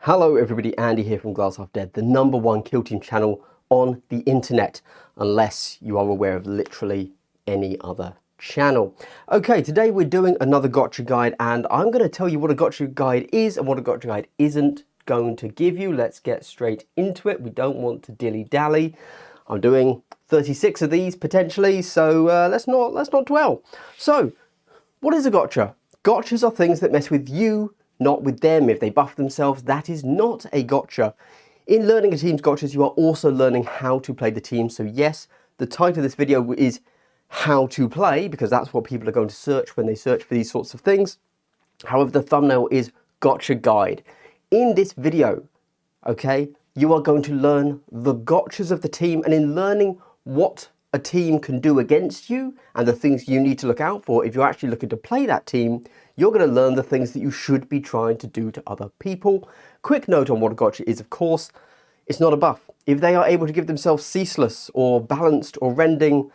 Hello everybody, Andy here from Glass Half Dead, the #1 kill team channel on the internet, unless you are aware of literally any other channel. Okay, today we're doing another gotcha guide, and I'm going to tell you what a gotcha guide is and what a gotcha guide isn't going to give you. Let's get straight into it. We don't want to dilly-dally. I'm doing 36 of these potentially, so let's not dwell. So, what is a gotcha? Gotchas are things that mess with you, not with them. If they buff themselves, that is not a gotcha. In learning a team's gotchas, you are also learning how to play the team. So yes, the title of this video is how to play, because that's what people are going to search when they search for these sorts of things. However, the thumbnail is gotcha guide. In this video, okay, you are going to learn the gotchas of the team, and in learning what a team can do against you and the things you need to look out for if you're actually looking to play that team, you're going to learn the things that you should be trying to do to other people. Quick note on what a gotcha is, of course, it's not a buff. If they are able to give themselves ceaseless or balanced or rending,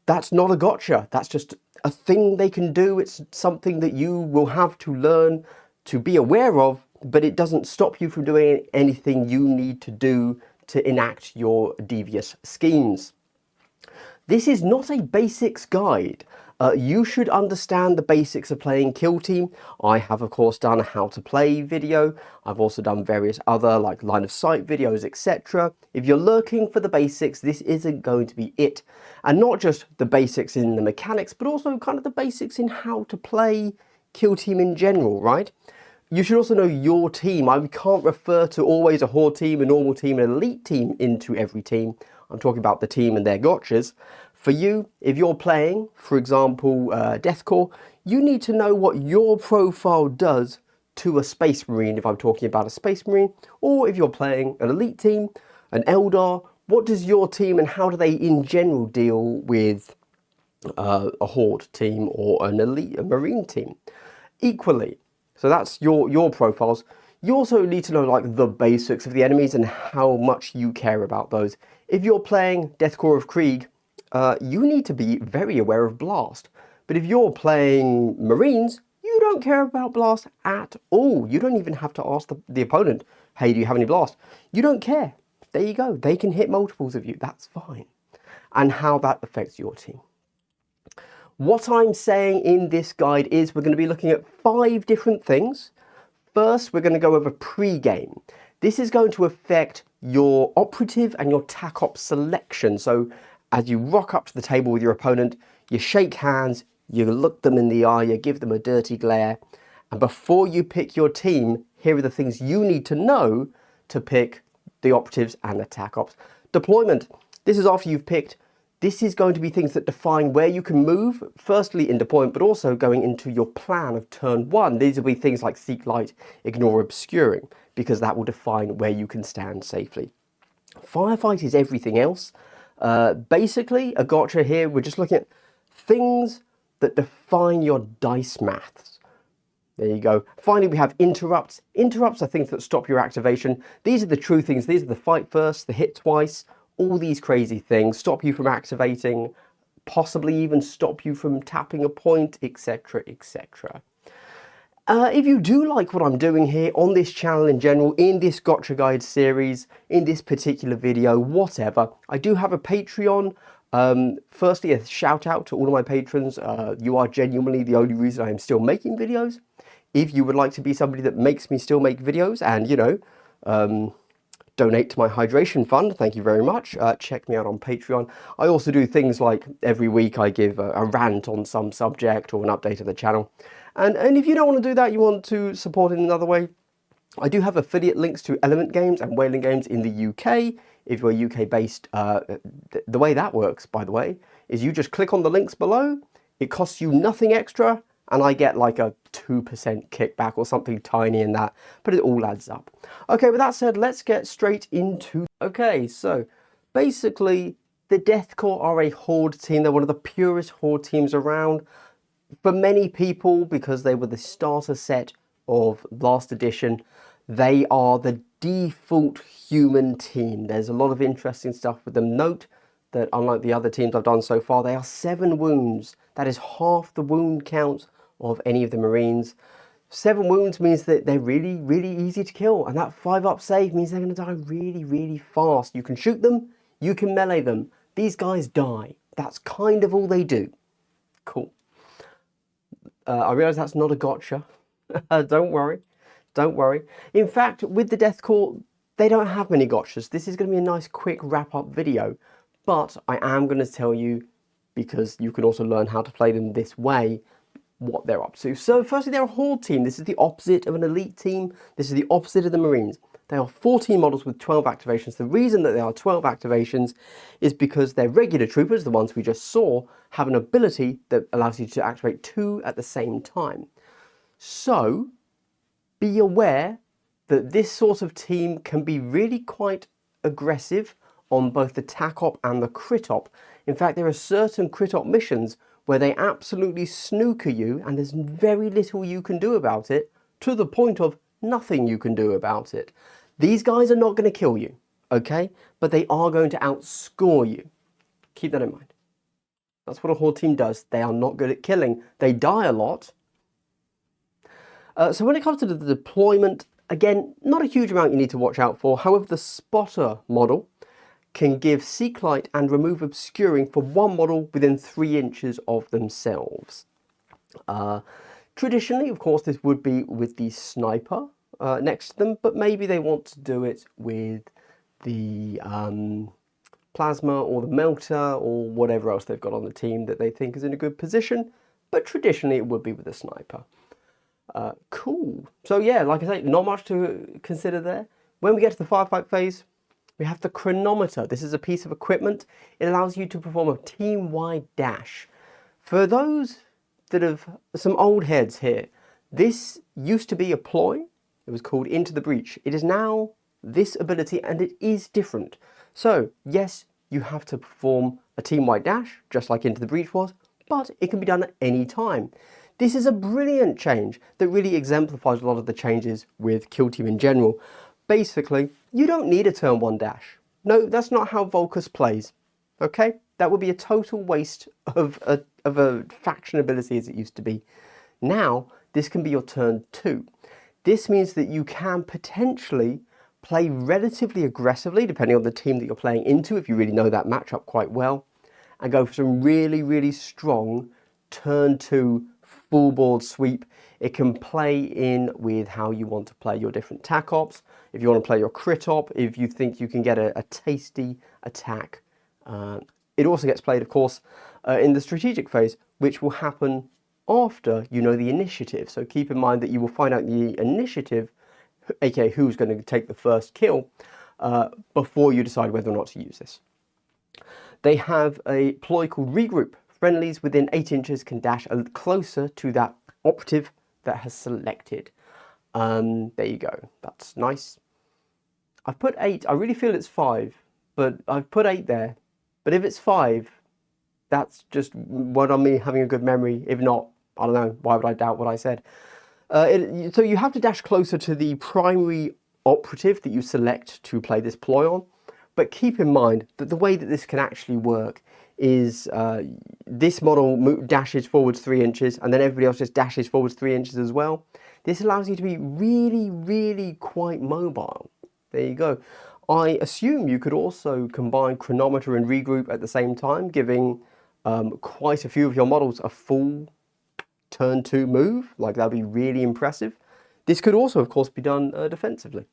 that's not a gotcha. That's just a thing they can do. It's something that you will have to learn to be aware of, but it doesn't stop you from doing anything you need to do to enact your devious schemes. This is not a basics guide. You should understand the basics of playing kill team. I have of course done a how to play video. I've also done various other like line of sight videos, etc. If you're looking for the basics, this isn't going to be it. And not just the basics in the mechanics, but also kind of the basics in how to play kill team in general, right? You should also know your team. I can't refer to always a horde team, a normal team, an elite team into every team. I'm talking about the team and their gotchas. For you, if you're playing, for example, Deathcore, you need to know what your profile does to a Space Marine, if I'm talking about a Space Marine, or if you're playing an elite team, an Eldar, what does your team and how do they in general deal with a horde team or an elite, a Marine team? Equally, so that's your profiles. You also need to know like the basics of the enemies and how much you care about those. If you're playing Deathcore of Krieg, you need to be very aware of Blast. But if you're playing Marines, you don't care about Blast at all. You don't even have to ask the opponent, hey, do you have any Blast? You don't care. There you go. They can hit multiples of you. That's fine. And how that affects your team. What I'm saying in this guide is we're going to be looking at 5 different things. First, we're going to go over pre-game. This is going to affect your operative and your TAC ops selection. So as you rock up to the table with your opponent, you shake hands, you look them in the eye, you give them a dirty glare. And before you pick your team, here are the things you need to know to pick the operatives and the TAC ops. Deployment. This is after you've picked. This is going to be things that define where you can move, firstly in deployment, but also going into your plan of turn 1. These will be things like seek light, ignore obscuring, because that will define where you can stand safely. Firefight is everything else. Basically, a gotcha here, we're just looking at things that define your dice maths. There you go. Finally, we have interrupts. Interrupts are things that stop your activation. These are the true things. These are the fight first, the hit twice, all these crazy things stop you from activating, possibly even stop you from tapping a point, etc, etc. If you do like what I'm doing here on this channel in general, in this gotcha guide series, in this particular video, whatever, I do have a Patreon. Firstly, a shout out to all of my patrons. You are genuinely the only reason I am still making videos. If you would like to be somebody that makes me still make videos and, you know, donate to my hydration fund, thank you very much. Check me out on Patreon. I also do things like every week I give a rant on some subject or an update of the channel. And if you don't want to do that, you want to support in another way, I do have affiliate links to Element Games and Whaling Games in the UK. If you're UK based, the way that works, by the way, is you just click on the links below. It costs you nothing extra, and I get like a 2% kickback or something tiny in that, but it all adds up. Okay, with that said, let's get straight into... Okay, so basically, the Deathcore are a horde team. They're one of the purest horde teams around. For many people, because they were the starter set of last edition, they are the default human team. There's a lot of interesting stuff with them. Note that unlike the other teams I've done so far, they are 7 wounds. That is half the wound count of any of the Marines. 7 wounds means that they're really, really easy to kill. And that 5-up save means they're going to die really, really fast. You can shoot them, you can melee them. These guys die. That's kind of all they do. Cool. I realise that's not a gotcha. Don't worry. Don't worry. In fact, with the Death Core, they don't have many gotchas. This is going to be a nice quick wrap-up video. But I am going to tell you, because you can also learn how to play them this way, what they're up to. So firstly, they're a Horde team. This is the opposite of an elite team. This is the opposite of the Marines. They are 14 models with 12 activations. The reason that they are 12 activations is because their regular troopers, the ones we just saw, have an ability that allows you to activate 2 at the same time. So be aware that this sort of team can be really quite aggressive on both the TAC-op and the crit-op. In fact, there are certain crit-op missions where they absolutely snooker you and there's very little you can do about it, to the point of nothing you can do about it. These guys are not going to kill you, okay? But they are going to outscore you. Keep that in mind. That's what a Horde team does. They are not good at killing. They die a lot. So when it comes to the deployment, again, not a huge amount you need to watch out for. However, the Spotter model can give Seek Light and remove obscuring for one model within 3 inches of themselves. Traditionally, of course, this would be with the Sniper next to them, but maybe they want to do it with the Plasma or the Melter or whatever else they've got on the team that they think is in a good position, but traditionally it would be with the Sniper. Cool. So yeah, like I say, not much to consider there. When we get to the firefight phase, we have the chronometer. This is a piece of equipment. It allows you to perform a team-wide dash. For those that have some old heads here, this used to be a ploy. It was called Into the Breach. It is now this ability, and it is different. So yes, you have to perform a team-wide dash, just like Into the Breach was, but it can be done at any time. This is a brilliant change that really exemplifies a lot of the changes with Kill Team in general. Basically, you don't need a turn 1 dash. No, that's not how Vulcus plays. Okay? That would be a total waste of a faction ability as it used to be. Now, this can be your turn 2. This means that you can potentially play relatively aggressively, depending on the team that you're playing into, if you really know that matchup quite well, and go for some really, really strong turn 2 full board sweep. It can play in with how you want to play your different TAC-ops, if you want to play your crit-op, if you think you can get a tasty attack. It also gets played, of course, in the strategic phase, which will happen after you know the initiative. So keep in mind that you will find out the initiative, aka who's going to take the first kill, before you decide whether or not to use this. They have a ploy called Regroup. Friendlies within 8 inches can dash closer to that operative that has selected. There you go. That's nice. I've put 8. I really feel it's 5, but I've put 8 there. But if it's 5, that's just what on me having a good memory. If not, I don't know. Why would I doubt what I said? So you have to dash closer to the primary operative that you select to play this ploy on. But keep in mind that the way that this can actually work is this model dashes forwards 3 inches and then everybody else just dashes forwards 3 inches as well. This allows you to be really, really quite mobile. There you go. I assume you could also combine chronometer and regroup at the same time, giving quite a few of your models a full turn 2 move. Like, that'd be really impressive. This could also, of course, be done defensively.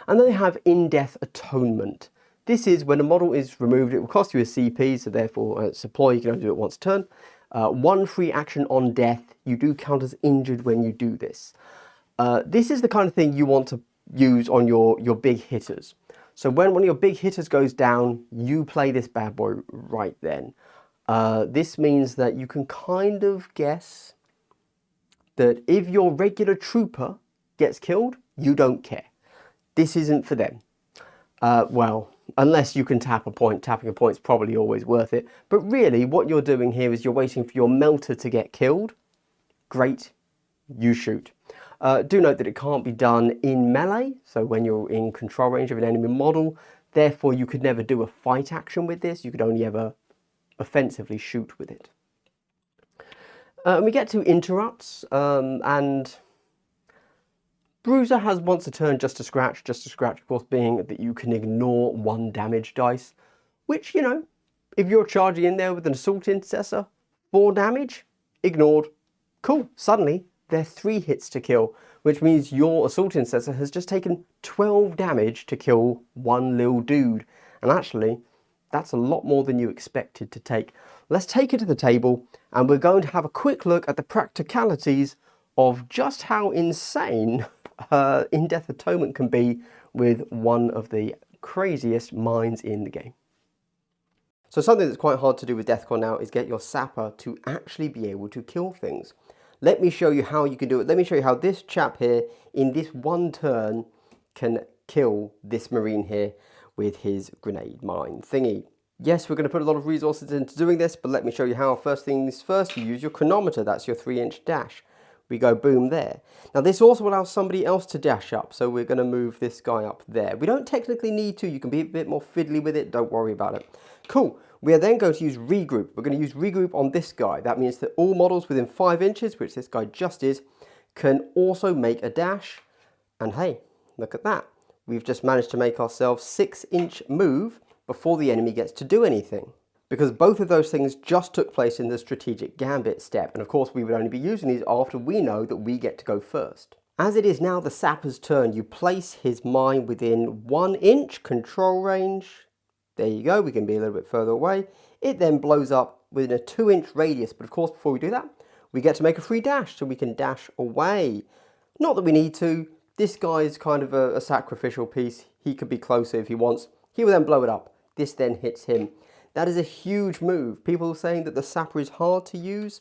And then they have in-death atonement. This is when a model is removed, it will cost you a CP, so therefore it's a ploy, you can only do it once a turn. 1 free action on death, you do count as injured when you do this. This is the kind of thing you want to use on your big hitters. So when one of your big hitters goes down, you play this bad boy right then. This means that you can kind of guess that if your regular trooper gets killed, you don't care. This isn't for them. Well, unless you can tap a point. Tapping a point is probably always worth it. But really, what you're doing here is you're waiting for your melter to get killed. Great, you shoot. Do note that it can't be done in melee, so when you're in control range of an enemy model. Therefore, you could never do a fight action with this. You could only ever offensively shoot with it. And we get to interrupts, and Bruiser has once a turn just to scratch of course being that you can ignore 1 damage dice, which, you know, if you're charging in there with an assault intercessor, 4 damage, ignored, cool, suddenly they're 3 hits to kill, which means your assault intercessor has just taken 12 damage to kill 1 little dude, and actually that's a lot more than you expected to take. Let's take it to the table and we're going to have a quick look at the practicalities of just how insane in-death atonement can be with one of the craziest mines in the game. So something that's quite hard to do with Deathcore now is get your sapper to actually be able to kill things. Let me show you how you can do it. Let me show you how this chap here, in this 1 turn, can kill this marine here with his grenade mine thingy. Yes, we're going to put a lot of resources into doing this, but let me show you how. First things first, you use your chronometer. That's your 3-inch dash. We go boom there. Now this also allows somebody else to dash up, so we're going to move this guy up there. We don't technically need to. You can be a bit more fiddly with it. Don't worry about it. Cool. We are then going to use regroup. We're going to use regroup on this guy. That means that all models within 5 inches, which this guy just is, can also make a dash. And hey, look at that. We've just managed to make ourselves 6-inch move before the enemy gets to do anything. Because both of those things just took place in the strategic gambit step. And of course, we would only be using these after we know that we get to go first. As it is now the sapper's turn, you place his mine within 1 inch control range. There you go, we can be a little bit further away. It then blows up within a 2-inch radius. But of course, before we do that, we get to make a free dash, so we can dash away. Not that we need to. This guy is kind of a sacrificial piece. He could be closer if he wants. He will then blow it up. This then hits him. That is a huge move. People are saying that the sapper is hard to use.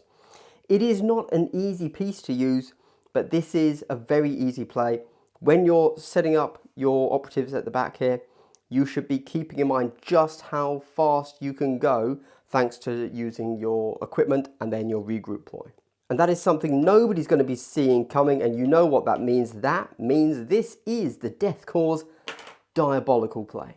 It is not an easy piece to use, but this is a very easy play. When you're setting up your operatives at the back here, you should be keeping in mind just how fast you can go thanks to using your equipment and then your regroup ploy. And that is something nobody's going to be seeing coming, and you know what that means. That means this is the Deathcore's Diabolical play.